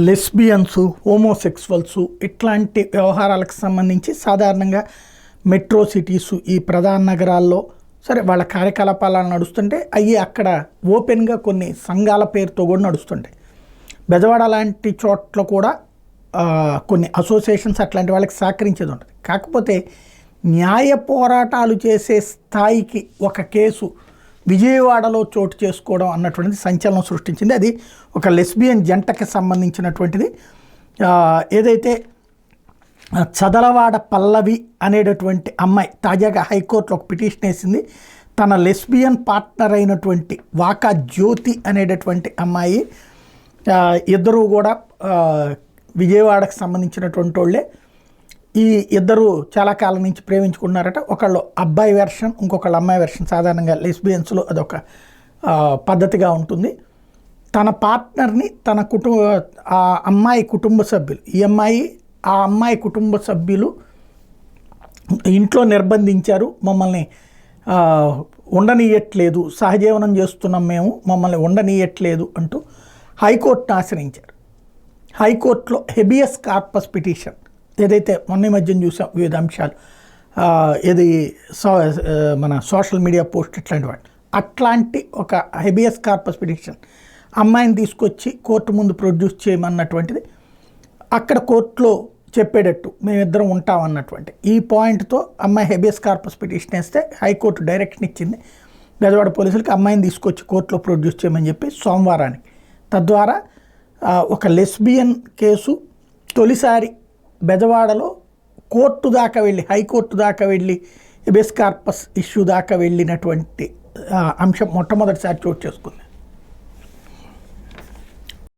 Lesbians, homosexuals ఇట్లాంటి వ్యవహారాలకు సంబంధించి సాధారణంగా మెట్రో సిటీస్ ఈ ప్రధాన నగరాల్లో సరే వాళ్ళ కార్యకలాపాలు నడుస్తుంటే అవి అక్కడ ఓపెన్గా కొన్ని సంఘాల పేరుతో కూడా నడుస్తుంటాయి. బెజవాడ లాంటి చోట్ల కూడా కొన్ని అసోసియేషన్స్ అట్లాంటి వాళ్ళకి సహకరించేది ఉంటుంది. కాకపోతే న్యాయ పోరాటాలు చేసే స్థాయికి ఒక కేసు విజయవాడలో చోటు చేసుకోవడం అన్నటువంటిది సంచలనం సృష్టించింది. అది ఒక లెస్బియన్ జంటకి సంబంధించినటువంటిది. ఏదైతే చదలవాడ పల్లవి అనేటటువంటి అమ్మాయి తాజాగా హైకోర్టులో ఒక పిటిషన్ వేసింది. తన లెస్బియన్ పార్ట్నర్ అయినటువంటి వాకా జ్యోతి అనేటటువంటి అమ్మాయి, ఇద్దరు కూడా విజయవాడకు సంబంధించినటువంటి వాళ్ళే. ఈ ఇద్దరు చాలా కాలం నుంచి ప్రేమించుకున్నారట. ఒకళ్ళు అబ్బాయి వెర్షన్, ఇంకొకళ్ళు అమ్మాయి వెర్షన్. సాధారణంగా లెస్బియన్స్లో అదొక పద్ధతిగా ఉంటుంది. తన పార్ట్నర్ని తన ఆ అమ్మాయి కుటుంబ సభ్యులు, ఈ అమ్మాయి ఆ అమ్మాయి కుటుంబ సభ్యులు ఇంట్లో నిర్బంధించారు, మమ్మల్ని ఉండనీయట్లేదు, సహజీవనం చేస్తున్నాం మేము, మమ్మల్ని ఉండనీయట్లేదు అంటూ హైకోర్టును ఆశ్రయించారు. హైకోర్టులో హెబియస్ కార్పస్ పిటిషన్ ఏదైతే మొన్న మధ్యన చూసాం, వివిధ అంశాలు ఏది మన సోషల్ మీడియా పోస్ట్ ఇట్లాంటి వాటి అట్లాంటి ఒక హెబియస్ కార్పస్ పిటిషన్ అమ్మాయిని తీసుకొచ్చి కోర్టు ముందు ప్రొడ్యూస్ చేయమన్నటువంటిది అక్కడ కోర్టులో చెప్పేటట్టు మేమిద్దరం ఉంటామన్నటువంటి ఈ పాయింట్తో అమ్మాయి హెబియస్ కార్పస్ పిటిషన్ వేస్తే హైకోర్టు డైరెక్షన్ ఇచ్చింది బెజవాడ పోలీసులకి అమ్మాయిని తీసుకొచ్చి కోర్టులో ప్రొడ్యూస్ చేయమని చెప్పి సోమవారానికి. తద్వారా ఒక లెస్బియన్ కేసు తొలిసారి బెజవాడలో కోర్టు దాకా వెళ్ళి, హైకోర్టు దాకా వెళ్ళి హెబియస్ కార్పస్ ఇష్యూ దాకా వెళ్ళినటువంటి అంశం మొట్టమొదటిసారి చోటు చేసుకుంది.